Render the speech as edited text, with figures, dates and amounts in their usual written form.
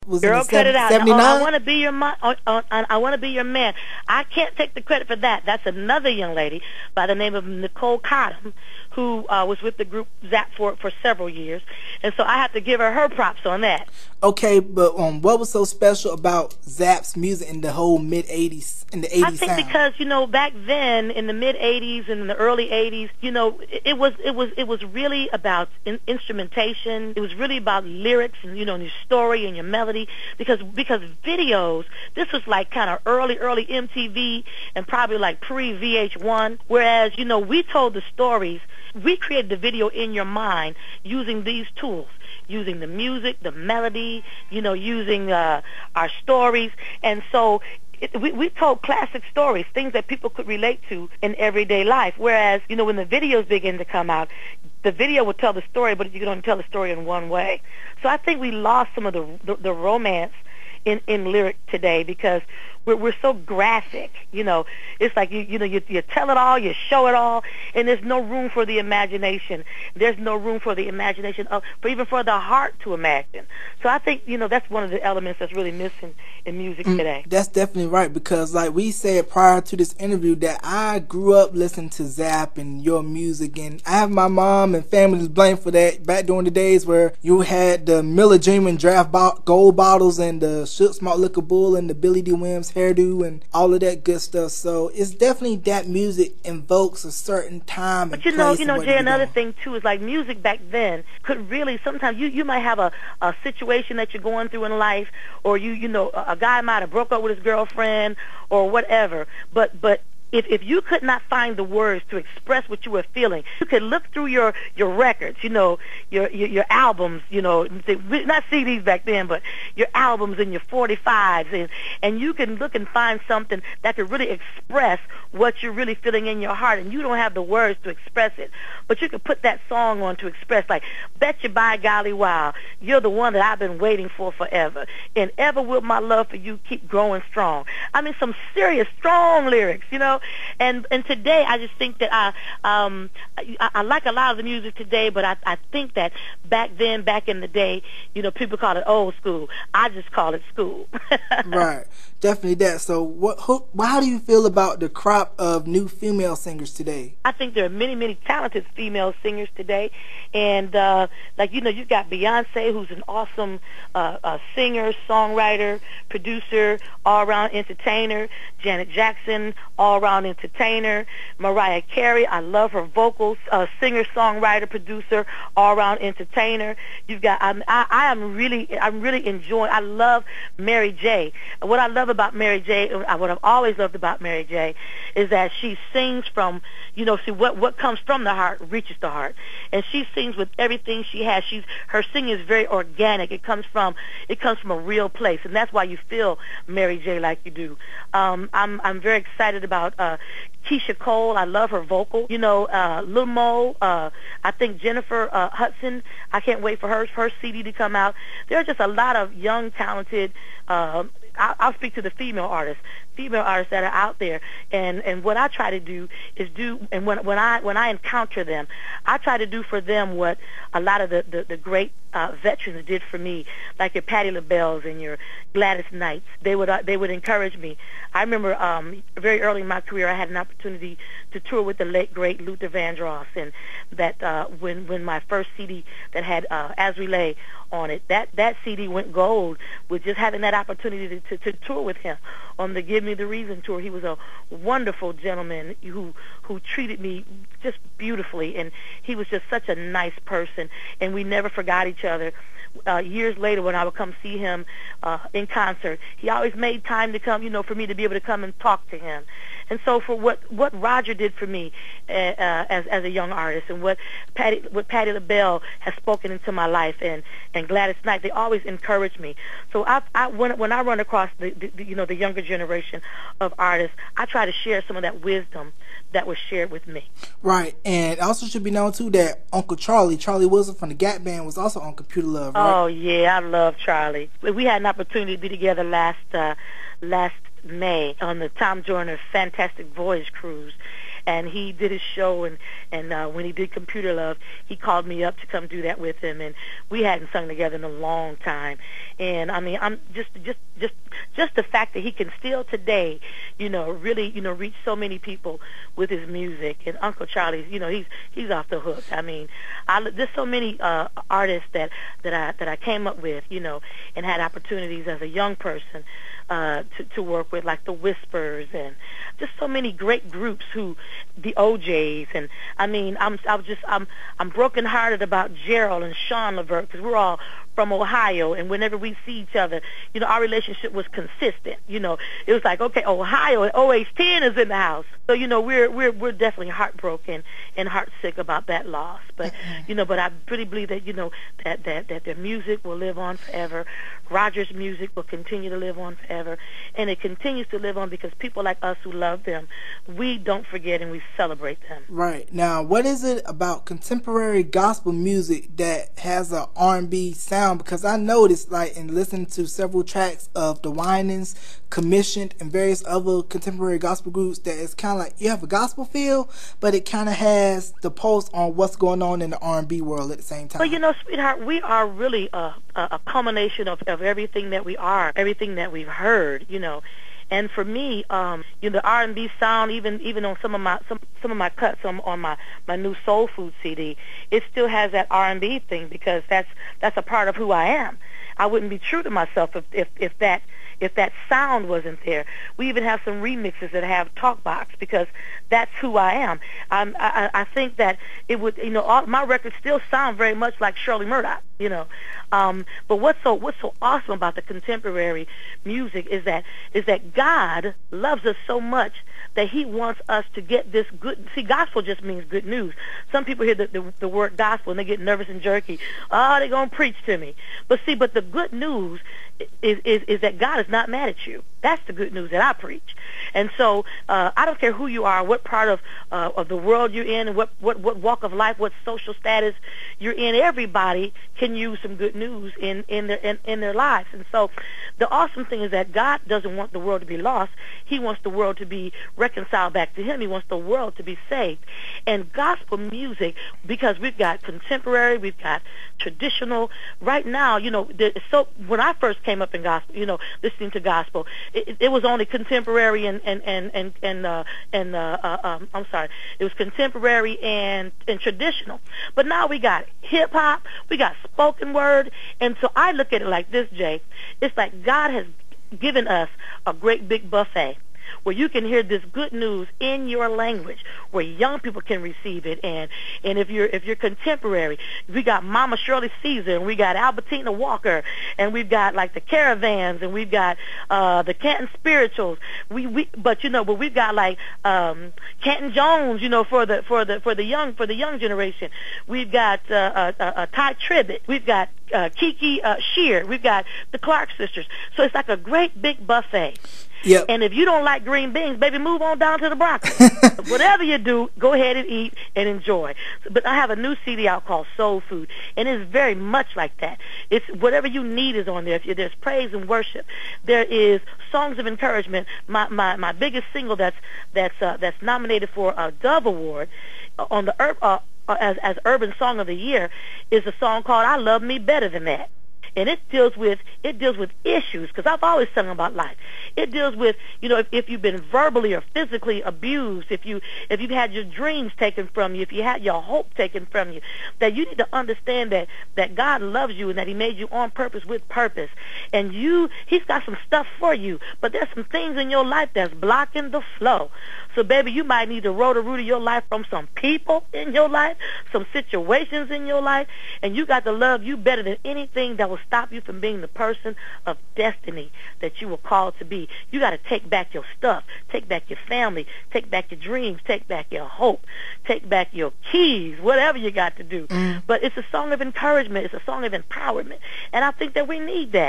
was Girl, in the cut it out. 79? I want to be your I want to be your man. I can't take the credit for that. That's another young lady by the name of Nicole Cottom, who was with the group Zapp for several years, and so I have to give her props on that. Okay, but what was so special about Zapp's music in the whole mid-'80s, in the '80s I think sound? because, you know, back then in the mid-'80s and in the early '80s, you know, it was really about instrumentation. It was really about lyrics and, you know, and your story and your melody. Because videos, this was like kind of early MTV and probably like pre-VH1. Whereas, you know, we told the stories. We created the video in your mind using these tools, using the music, the melody, you know, using our stories. And so we told classic stories, things that people could relate to in everyday life. Whereas, you know, when the videos begin to come out, the video would tell the story, but you can only tell the story in one way. So I think we lost some of the romance in lyric today because we're so graphic. You know, it's like you tell it all, you show it all, and there's no room for the imagination. There's no room for the imagination even for the heart to imagine. So I think, you know, that's one of the elements that's really missing in music today. That's definitely right, because like we said prior to this interview that I grew up listening to Zapp and your music, and I have my mom and family to blame for that. Back during the days where you had the Miller Dream and Draft gold bottles and the Shook Smart Liquor Bull and the Billy D. Williams hairdo and all of that good stuff. So it's definitely that music invokes a certain time and place. But you know, Jay, another thing too is like music back then could really, sometimes you might have a situation that you're going through in life, or you know, a guy might have broke up with his girlfriend or whatever, but if you could not find the words to express what you were feeling, you could look through your records, you know, your albums, you know, not CDs back then, but your albums and your 45s, and you can look and find something that could really express what you're really feeling in your heart, and you don't have the words to express it, but you could put that song on to express, like, bet you by golly wow, you're the one that I've been waiting for forever, and ever will my love for you keep growing strong. I mean, some serious, strong lyrics, you know. And today I just think that I like a lot of the music today, but I think that back in the day, you know, people call it old school. I just call it school. Right, definitely that. So how do you feel about the crop of new female singers today? I think there are many talented female singers today, and like, you know, you've got Beyonce, who's an awesome singer, songwriter, producer, all-around entertainer. Janet Jackson, all-around entertainer. Mariah Carey, I love her vocals, singer, songwriter, producer, all-around entertainer. You've got I'm really enjoying. I love Mary J. What I love about Mary J, what I've always loved about Mary J, is that she sings from, you know, see what comes from the heart reaches the heart, and she sings with everything she has. Her singing is very organic. It comes from a real place, and that's why you feel Mary J like you do. I'm very excited about Keisha Cole. I love her vocal. You know, Lil Mo, I think Jennifer Hudson, I can't wait for her CD to come out. There are just a lot of young, talented, I'll speak to the female artists that are out there, and what I try to do is and when I encounter them, I try to do for them what a lot of the great veterans did for me, like your Patti LaBelle's and your Gladys Knights. They would encourage me. I remember very early in my career, I had an opportunity to tour with the late great Luther Vandross, and that when my first CD that had As We Lay on it, that CD went gold with just having that opportunity to tour with him on the Give Me the Reason tour. He was a wonderful gentleman who treated me just beautifully, and he was just such a nice person, and we never forgot each other. Years later, when I would come see him in concert, he always made time to come, you know, for me to be able to come and talk to him. And so for what Roger did for me as a young artist, and what Patti LaBelle has spoken into my life, and Gladys Knight, they always encouraged me. So when I run across the younger generation of artists, I try to share some of that wisdom that was shared with me. Right, and also should be known too that Uncle Charlie Wilson from the Gap Band was also on Computer Love, right? Oh yeah, I love Charlie. We had an opportunity to be together last May on the Tom Joyner Fantastic Voyage cruise, and he did his show, and when he did Computer Love, he called me up to come do that with him, and we hadn't sung together in a long time. And I mean, I'm just the fact that he can still today, really, reach so many people with his music. And Uncle Charlie's, he's off the hook. I mean, there's so many artists that I came up with, and had opportunities as a young person to work with, like the Whispers, and just so many great groups, the OJs. And I mean, I'm brokenhearted about Jarrell and Sean Levert, because we're all from Ohio, and whenever we see each other, our relationship was consistent. It was like, okay, Ohio and OH10 is in the house. So, we're definitely heartbroken and heartsick about that loss. But, but I really believe that, that their music will live on forever. Roger's music will continue to live on forever. And it continues to live on because people like us who love them, we don't forget and we celebrate them. Right. Now, what is it about contemporary gospel music that has an R&B sound? Because I noticed, in listening to several tracks of the Winans, Commissioned, and various other contemporary gospel groups, that it's kind of like you have a gospel feel, but it kind of has the pulse on what's going on in the R&B world at the same time. Well, sweetheart, we are really a culmination of everything that we are, everything that we've heard, And for me, the R&B sound, even on some of my cuts on my new Soul Food CD, it still has that R&B thing, because that's a part of who I am. I wouldn't be true to myself if that sound wasn't there. We even have some remixes that have talk box, because that's who I am. I think that it would, all my records still sound very much like Shirley Murdock, But what's so awesome about the contemporary music is that God loves us so much that He wants us to get this good. See, gospel just means good news. Some people hear the word gospel and they get nervous and jerky. Oh, they're gonna preach to me. But the good news is that God is not mad at you. That's the good news that I preach. And so I don't care who you are, what part of the world you're in, what walk of life, what social status you're in. Everybody can use some good news in their lives. And so the awesome thing is that God doesn't want the world to be lost. He wants the world to be reconciled back to Him. He wants the world to be saved. And gospel music, because we've got contemporary, we've got traditional. Right now, so when I first came up in gospel, listening to gospel, it was only contemporary and I'm sorry, it was contemporary and traditional. But now we got hip hop, we got spoken word, and so I look at it like this, Jay. It's like God has given us a great big buffet where you can hear this good news in your language, where young people can receive it. And if you're contemporary, we got Mama Shirley Caesar, and we got Albertina Walker, and we've got like the Caravans, and we've got the Canton Spirituals. But we've got like Canton Jones, for the young generation. We've got Ty Tribbett. We've got Kiki Shear. We've got the Clark sisters. So it's like a great big buffet. Yep. And if you don't like green beans, baby, move on down to the broccoli. Whatever you do, go ahead and eat and enjoy. But I have a new CD out called Soul Food, and it's very much like that. It's whatever you need is on there. There's praise and worship. There is songs of encouragement. My biggest single that's nominated for a Dove Award on the as Urban Song of the Year is a song called "I Love Me Better Than That." And it deals with issues, because I've always sung about life. It deals with, if you've been verbally or physically abused, if you've had your dreams taken from you, if you had your hope taken from you, that you need to understand that God loves you and that He made you on purpose with purpose. And He's got some stuff for you, but there's some things in your life that's blocking the flow. So, baby, you might need to roll the root of your life from some people in your life, some situations in your life, and you got to love you better than anything that will stop you from being the person of destiny that you were called to be. You got to take back your stuff, take back your family, take back your dreams, take back your hope, take back your keys, whatever you got to do. But it's a song of encouragement. It's a song of empowerment, and I think that we need that.